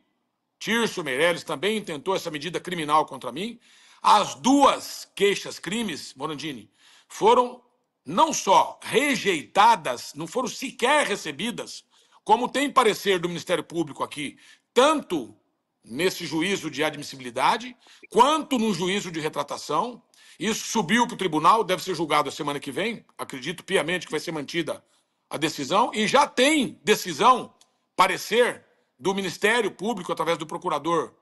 Tirso Meirelles também intentou essa medida criminal contra mim. As duas queixas-crimes, Morandini, foram não só rejeitadas, não foram sequer recebidas, como tem parecer do Ministério Público aqui, tanto nesse juízo de admissibilidade, quanto no juízo de retratação. Isso subiu para o tribunal, deve ser julgado a semana que vem. Acredito piamente que vai ser mantida a decisão. E já tem decisão, parecer do Ministério Público, através do Procurador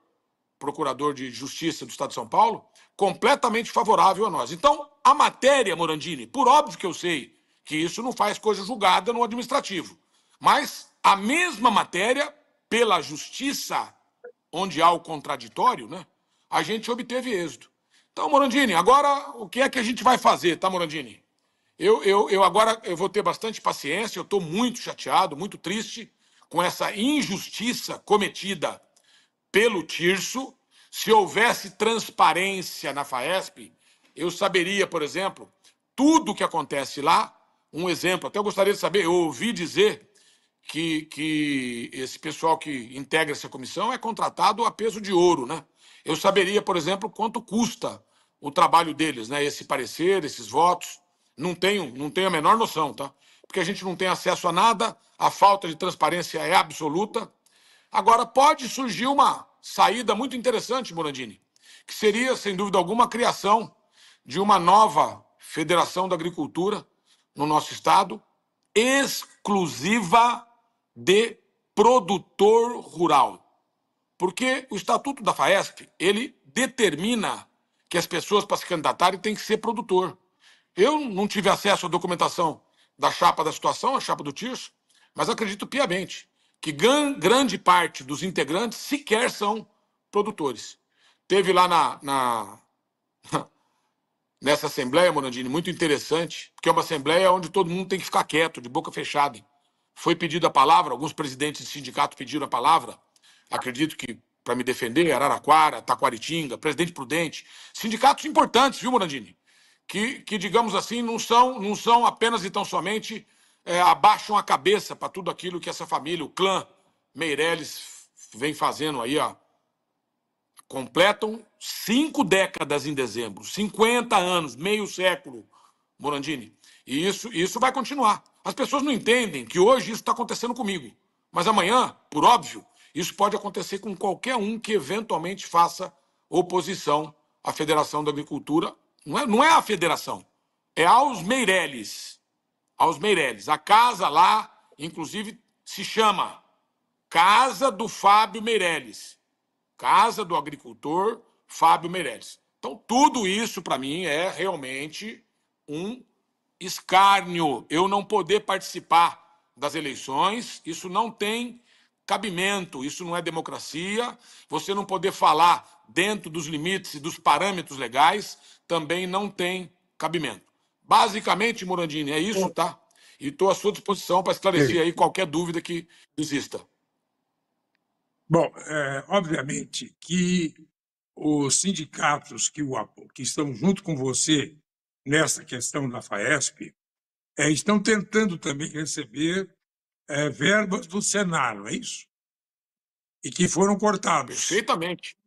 de Justiça do Estado de São Paulo, completamente favorável a nós. Então, a matéria, Morandini, por óbvio que eu sei que isso não faz coisa julgada no administrativo, mas a mesma matéria, pela justiça, onde há o contraditório, né, a gente obteve êxito. Então, Morandini, agora o que é que a gente vai fazer, tá, Morandini? Agora eu vou ter bastante paciência, eu estou muito chateado, muito triste com essa injustiça cometida pelo Tirso. Se houvesse transparência na FAESP, eu saberia, por exemplo, tudo o que acontece lá. Um exemplo, até eu gostaria de saber, eu ouvi dizer que esse pessoal que integra essa comissão é contratado a peso de ouro, né? Eu saberia, por exemplo, quanto custa o trabalho deles, né? Esse parecer, esses votos. Não tenho a menor noção, tá? Porque a gente não tem acesso a nada, a falta de transparência é absoluta. Agora, pode surgir uma saída muito interessante, Morandini, que seria, sem dúvida alguma, a criação de uma nova Federação da Agricultura no nosso estado, exclusiva de produtor rural. Porque o Estatuto da FAESP, ele determina que as pessoas, para se candidatarem, têm que ser produtor. Eu não tive acesso à documentação da chapa da situação, a chapa do Tirso, mas acredito piamente que grande parte dos integrantes sequer são produtores. Teve lá nessa Assembleia, Morandini, muito interessante, porque é uma Assembleia onde todo mundo tem que ficar quieto, de boca fechada. Foi pedido a palavra, alguns presidentes de sindicato pediram a palavra, acredito que para me defender, Araraquara, Taquaritinga, Presidente Prudente, sindicatos importantes, viu, Morandini? Que digamos assim, não são apenas e tão somente abaixam a cabeça para tudo aquilo que essa família, o clã Meirelles, vem fazendo aí, ó. Completam 5 décadas em dezembro, 50 anos, meio século, Morandini. E isso vai continuar. As pessoas não entendem que hoje isso está acontecendo comigo. Mas amanhã, por óbvio, isso pode acontecer com qualquer um que eventualmente faça oposição à Federação da Agricultura. Não é a federação, é aos Meirelles. Aos Meirelles. A casa lá, inclusive, se chama Casa do Fábio Meirelles. Casa do agricultor Fábio Meirelles. Então, tudo isso, para mim, é realmente um escárnio. Eu não poder participar das eleições, isso não tem cabimento, isso não é democracia. Você não poder falar dentro dos limites e dos parâmetros legais também não tem cabimento. Basicamente, Morandini, é isso, tá? E estou à sua disposição para esclarecer aí qualquer dúvida que exista. Bom, obviamente que os sindicatos que estão junto com você nessa questão da FAESP estão tentando também receber verbas do Senar, não é isso? E que foram cortados. Perfeitamente.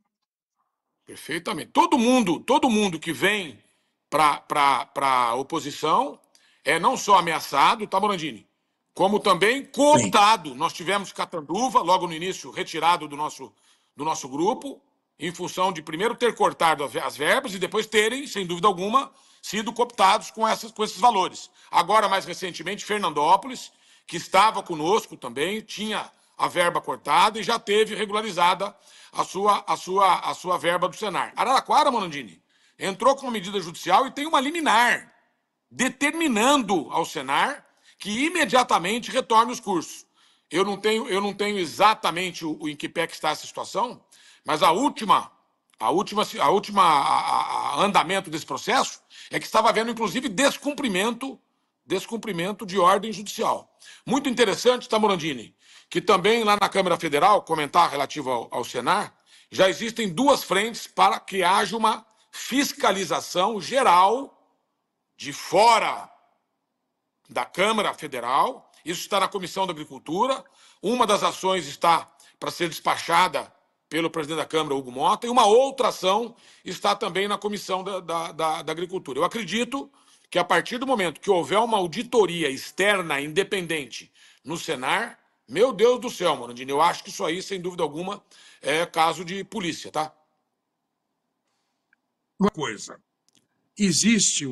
Perfeitamente. Todo mundo que vem para a oposição é não só ameaçado, tá, Morandini? Como também cooptado. Sim. Nós tivemos Catanduva, logo no início, retirado do nosso grupo, em função de primeiro ter cortado as verbas e depois terem, sem dúvida alguma, sido cooptados com esses valores. Agora, mais recentemente, Fernandópolis, que estava conosco também, tinha a verba cortada e já teve regularizada a sua verba do Senar. Araraquara, Morandini, entrou com uma medida judicial e tem uma liminar determinando ao Senar que imediatamente retorne os cursos. Eu não tenho exatamente em que pé que está essa situação, mas a andamento desse processo é que estava havendo, inclusive, descumprimento de ordem judicial. Muito interessante, tá, Morandini, que também lá na Câmara Federal, comentar relativo ao Senar, já existem duas frentes para que haja uma fiscalização geral de fora da Câmara Federal. Isso está na Comissão da Agricultura. Uma das ações está para ser despachada pelo presidente da Câmara, Hugo Mota, e uma outra ação está também na Comissão da Agricultura. Eu acredito que a partir do momento que houver uma auditoria externa independente no Senar, meu Deus do céu, Morandini, eu acho que isso aí, sem dúvida alguma, é caso de polícia, tá? Uma coisa, existe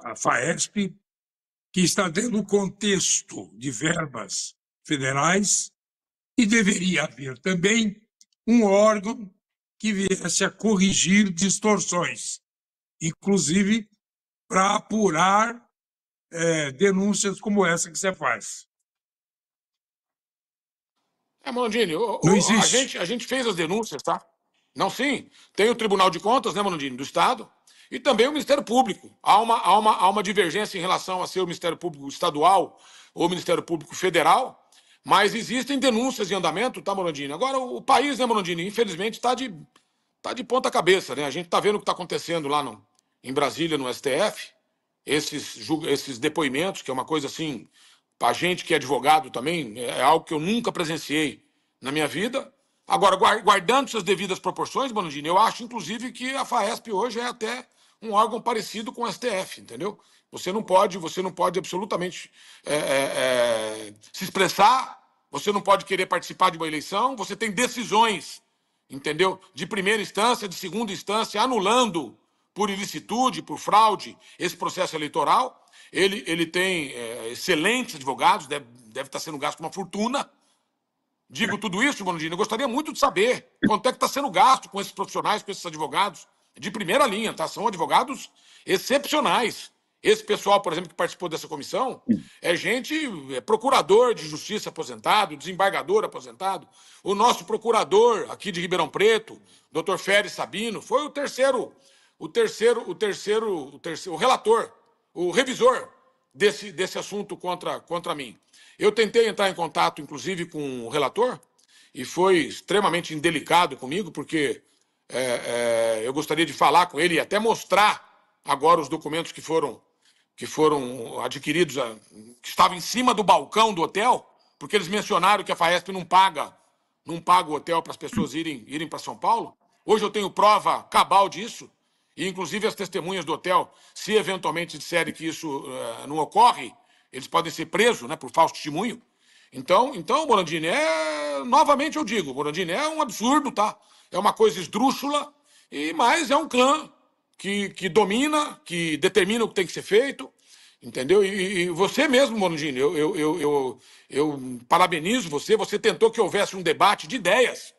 a FAESP, que está dentro do contexto de verbas federais, e deveria haver também um órgão que viesse a corrigir distorções, inclusive para apurar denúncias como essa que você faz. Morandini, Não existe. a gente fez as denúncias, tá? Não, sim. Tem o Tribunal de Contas, né, Morandini, do Estado, e também o Ministério Público. Há uma divergência em relação a ser o Ministério Público Estadual ou o Ministério Público Federal, mas existem denúncias em andamento, tá, Morandini? Agora, o país, né, Morandini, infelizmente está de ponta cabeça, né? A gente está vendo o que está acontecendo lá em Brasília, no STF, esses depoimentos, que é uma coisa assim, para a gente que é advogado também, é algo que eu nunca presenciei na minha vida. Agora, guardando suas devidas proporções, Morandini, eu acho, inclusive, que a FAESP hoje é até um órgão parecido com o STF, entendeu? Você não pode absolutamente se expressar, você não pode querer participar de uma eleição, você tem decisões, entendeu? De primeira instância, de segunda instância, anulando por ilicitude, por fraude, esse processo eleitoral. Ele tem excelentes advogados, deve estar sendo gasto uma fortuna. Digo tudo isso, Morandini, eu gostaria muito de saber quanto é que está sendo gasto com esses profissionais, com esses advogados de primeira linha, tá? São advogados excepcionais. Esse pessoal, por exemplo, que participou dessa comissão, é procurador de justiça aposentado, desembargador aposentado. O nosso procurador aqui de Ribeirão Preto, Dr. Félix Sabino, foi o relator, o revisor desse assunto contra mim. Eu tentei entrar em contato, inclusive, com o relator, e foi extremamente indelicado comigo, porque eu gostaria de falar com ele e até mostrar agora os documentos que foram adquiridos, que estavam em cima do balcão do hotel, porque eles mencionaram que a FAESP não paga o hotel para as pessoas irem para São Paulo. Hoje eu tenho prova cabal disso, e inclusive as testemunhas do hotel, se eventualmente disserem que isso não ocorre, eles podem ser presos, né, por falso testemunho. Então, Morandini, novamente eu digo, Morandini, é um absurdo, tá? É uma coisa esdrúxula, mas é um clã que domina, que determina o que tem que ser feito, entendeu? E você mesmo, Morandini, eu parabenizo você, você tentou que houvesse um debate de ideias.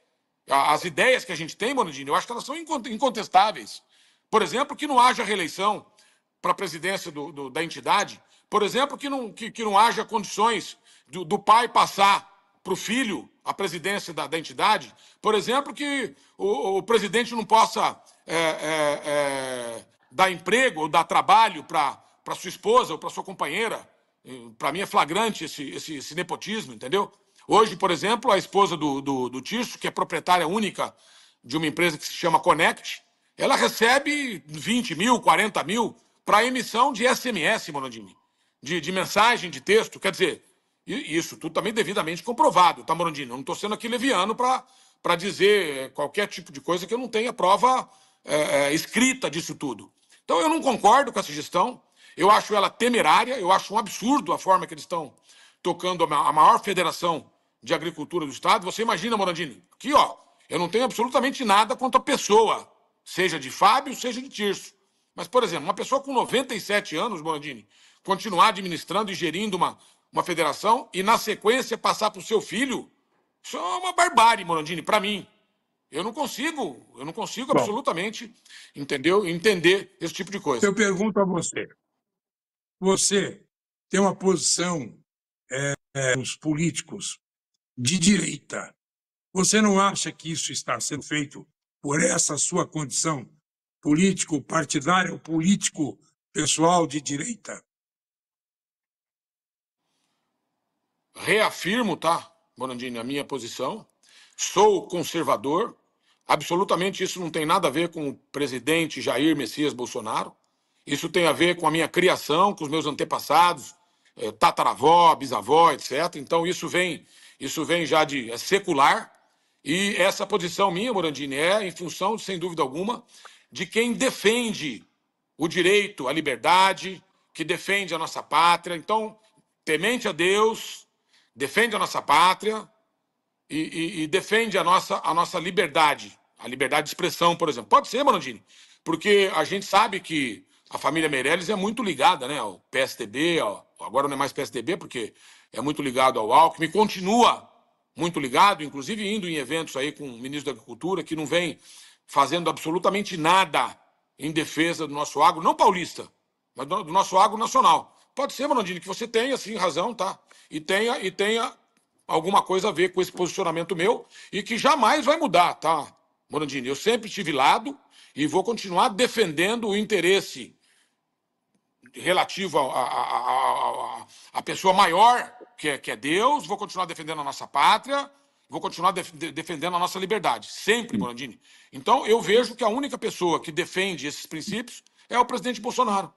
As ideias que a gente tem, Morandini, eu acho que elas são incontestáveis. Por exemplo, que não haja reeleição para a presidência da entidade. Por exemplo, que não haja condições do pai passar para o filho a presidência da entidade. Por exemplo, que o presidente não possa dar emprego ou dar trabalho para sua esposa ou para sua companheira. Para mim é flagrante esse nepotismo, entendeu? Hoje, por exemplo, a esposa do Tirso, que é proprietária única de uma empresa que se chama Connect, ela recebe 20 mil, 40 mil para emissão de SMS, Morandini, de mensagem, de texto. Quer dizer, isso tudo também devidamente comprovado, tá, Morandini? Eu não estou sendo aqui leviano para dizer qualquer tipo de coisa que eu não tenha prova escrita disso tudo. Então, eu não concordo com essa gestão, eu acho ela temerária, eu acho um absurdo a forma que eles estão tocando a maior federação de agricultura do Estado. Você imagina, Morandini, aqui, ó, eu não tenho absolutamente nada contra a pessoa, seja de Fábio, seja de Tirso. Mas, por exemplo, uma pessoa com 97 anos, Morandini, continuar administrando e gerindo uma federação e, na sequência, passar para o seu filho, isso é uma barbárie, Morandini, para mim. Eu não consigo Bom, absolutamente, entendeu? Entender esse tipo de coisa. eu pergunto a você: você tem uma posição nos políticos de direita. Você não acha que isso está sendo feito por essa sua condição político, partidária ou político pessoal de direita? Reafirmo, tá, Morandini, a minha posição. Sou conservador. Absolutamente isso não tem nada a ver com o presidente Jair Messias Bolsonaro. Isso tem a ver com a minha criação, com os meus antepassados, tataravó, bisavó, etc. Então isso vem já de secular. E essa posição minha, Morandini, é em função, sem dúvida alguma, de quem defende o direito à liberdade, que defende a nossa pátria. Então, temente a Deus, defende a nossa pátria e defende a nossa liberdade, a liberdade de expressão, por exemplo. Pode ser, Morandini, porque a gente sabe que a família Meirelles é muito ligada, né, ao PSDB, agora não é mais PSDB, porque é muito ligado ao Alckmin, continua muito ligado, inclusive indo em eventos aí com o ministro da Agricultura, que não vem fazendo absolutamente nada em defesa do nosso agro, não paulista, mas do nosso agro nacional. Pode ser, Morandini, que você tenha, sim, razão, tá? E tenha alguma coisa a ver com esse posicionamento meu e que jamais vai mudar, tá, Morandini? Eu sempre estive lado e vou continuar defendendo o interesse relativo à pessoa maior, que é Deus, vou continuar defendendo a nossa pátria, vou continuar defendendo a nossa liberdade, sempre, Morandini. Então, eu vejo que a única pessoa que defende esses princípios é o presidente Bolsonaro.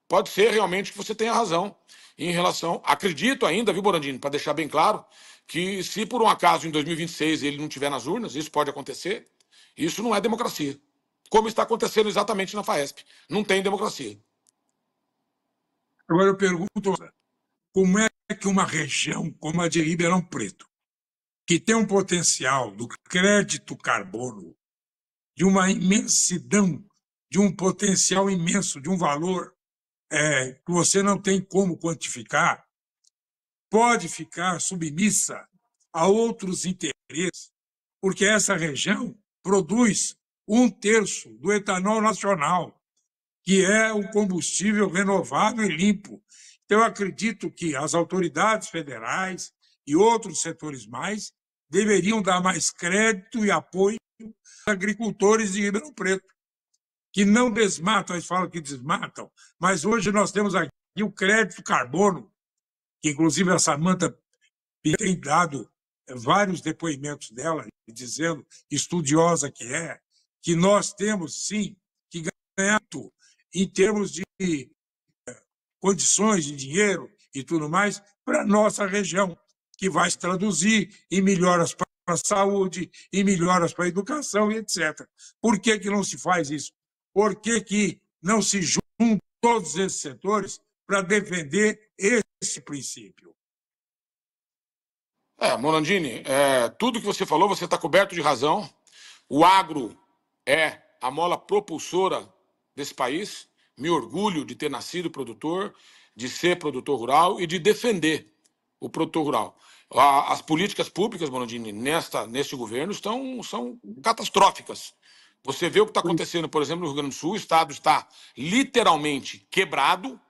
Pode ser realmente que você tenha razão em relação. Acredito ainda, viu, Morandini, para deixar bem claro, que se por um acaso em 2026 ele não estiver nas urnas, isso pode acontecer, isso não é democracia. Como está acontecendo exatamente na FAESP. Não tem democracia. Agora eu pergunto, como é que uma região como a de Ribeirão Preto, que tem um potencial do crédito carbono, de uma imensidão, de um potencial imenso, de um valor que você não tem como quantificar, pode ficar submissa a outros interesses, porque essa região produz 1/3 do etanol nacional, que é o combustível renovável e limpo. Então, eu acredito que as autoridades federais e outros setores mais deveriam dar mais crédito e apoio aos agricultores de Ribeirão Preto, que não desmatam, eles falam que desmatam, mas hoje nós temos aqui o crédito carbono, que inclusive a Samanta tem dado vários depoimentos dela, dizendo, estudiosa que nós temos, sim, que ganhar em termos de condições de dinheiro e tudo mais para a nossa região, que vai se traduzir em melhoras para a saúde, em melhoras para a educação e etc. Por que não se faz isso? Por que não se juntam todos esses setores para defender esse princípio? Morandini, tudo que você falou, você está coberto de razão. O agro é a mola propulsora desse país. Me orgulho de ter nascido produtor, de ser produtor rural e de defender o produtor rural. As políticas públicas, Morandini, neste governo são catastróficas. Você vê o que está acontecendo, por exemplo, no Rio Grande do Sul, o Estado está literalmente quebrado,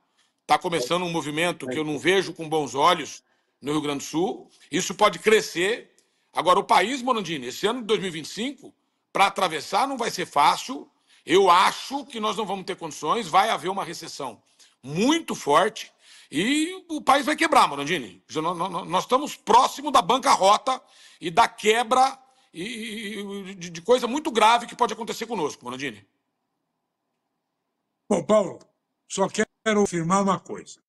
está começando um movimento que eu não vejo com bons olhos no Rio Grande do Sul. Isso pode crescer. Agora, o país, Morandini, esse ano de 2025, para atravessar não vai ser fácil. Eu acho que nós não vamos ter condições, vai haver uma recessão muito forte e o país vai quebrar, Morandini. Nós estamos próximo da bancarrota e da quebra e de coisa muito grave que pode acontecer conosco, Morandini. Bom, Paulo, só quero afirmar uma coisa.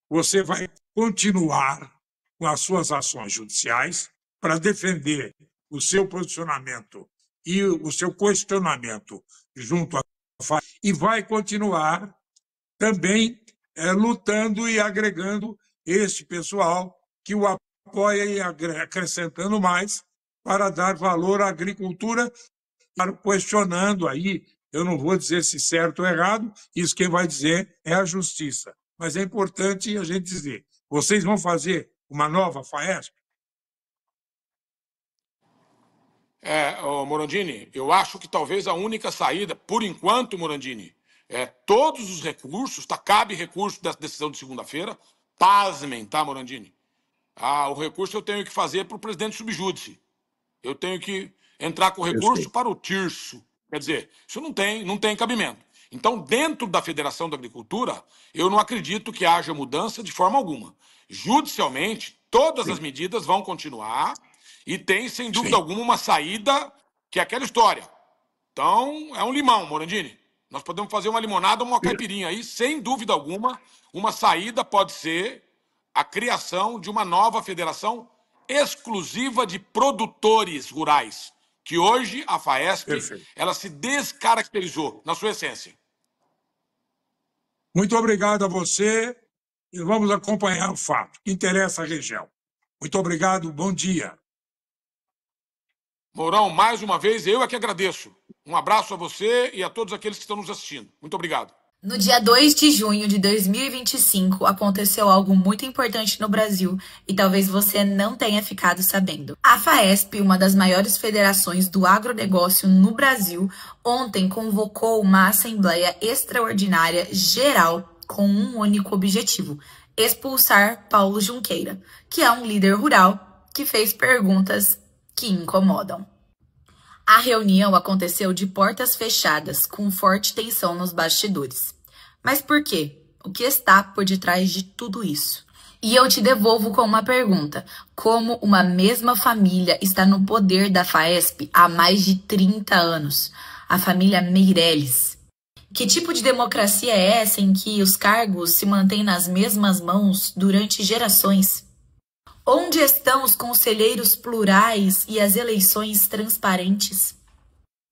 Você vai continuar com as suas ações judiciais para defender o seu posicionamento e o seu questionamento junto à FAI, e vai continuar também lutando e agregando este pessoal que o apoia e acrescentando mais para dar valor à agricultura, questionando aí, eu não vou dizer se certo ou errado, isso quem vai dizer é a justiça. Mas é importante a gente dizer, vocês vão fazer uma nova FAESP? Morandini, eu acho que talvez a única saída, por enquanto, Morandini, todos os recursos, cabe recurso dessa decisão de segunda-feira, pasmem, tá, Morandini? O recurso eu tenho que fazer para o presidente subjúdice. Eu tenho que entrar com recurso para o Tirso. Quer dizer, isso não tem cabimento. Então, dentro da Federação da Agricultura, eu não acredito que haja mudança de forma alguma. Judicialmente, todas as medidas vão continuar e tem, sem dúvida alguma, uma saída que é aquela história. Então, é um limão, Morandini. Nós podemos fazer uma limonada ou uma caipirinha aí, sem dúvida alguma. Uma saída pode ser a criação de uma nova federação exclusiva de produtores rurais, que hoje a FAESP ela se descaracterizou na sua essência. Muito obrigado a você e vamos acompanhar o fato que interessa a região. Muito obrigado, bom dia. Mourão, mais uma vez, eu é que agradeço. Um abraço a você e a todos aqueles que estão nos assistindo. Muito obrigado. No dia 2 de junho de 2025, aconteceu algo muito importante no Brasil e talvez você não tenha ficado sabendo. A FAESP, uma das maiores federações do agronegócio no Brasil, ontem convocou uma Assembleia Extraordinária Geral com um único objetivo: expulsar Paulo Junqueira, que é um líder rural que fez perguntas que incomodam. A reunião aconteceu de portas fechadas, com forte tensão nos bastidores. Mas por quê? O que está por detrás de tudo isso? E eu te devolvo com uma pergunta. Como uma mesma família está no poder da FAESP há mais de 30 anos? A família Meirelles. Que tipo de democracia é essa em que os cargos se mantêm nas mesmas mãos durante gerações? Onde estão os conselheiros plurais e as eleições transparentes?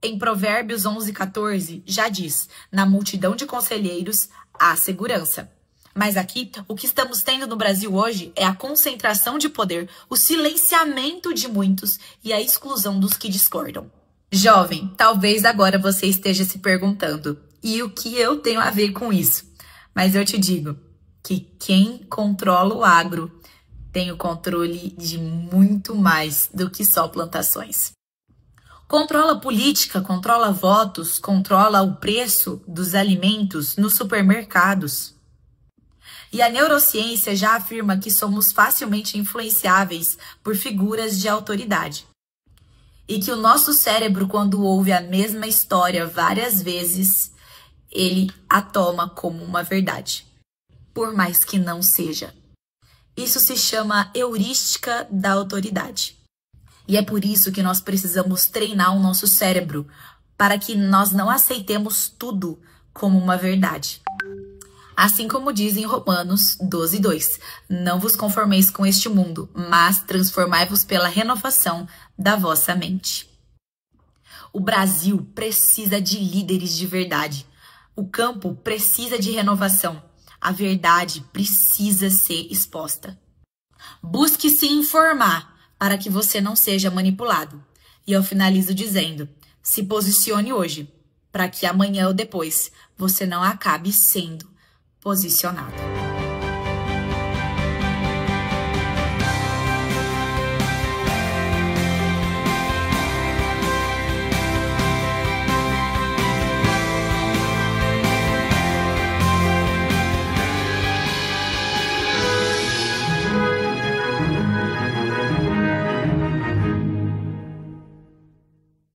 Em Provérbios 11:14, já diz: na multidão de conselheiros há segurança. Mas aqui, o que estamos tendo no Brasil hoje é a concentração de poder, o silenciamento de muitos e a exclusão dos que discordam. Jovem, talvez agora você esteja se perguntando: e o que eu tenho a ver com isso? Mas eu te digo que quem controla o agro tem o controle de muito mais do que só plantações. Controla política, controla votos, controla o preço dos alimentos nos supermercados. E a neurociência já afirma que somos facilmente influenciáveis por figuras de autoridade. E que o nosso cérebro, quando ouve a mesma história várias vezes, ele a toma como uma verdade, por mais que não seja. Isso se chama heurística da autoridade. E é por isso que nós precisamos treinar o nosso cérebro, para que nós não aceitemos tudo como uma verdade. Assim como diz em Romanos 12:2, não vos conformeis com este mundo, mas transformai-vos pela renovação da vossa mente. O Brasil precisa de líderes de verdade. O campo precisa de renovação. A verdade precisa ser exposta. Busque se informar para que você não seja manipulado. E eu finalizo dizendo: se posicione hoje, para que amanhã ou depois você não acabe sendo posicionado.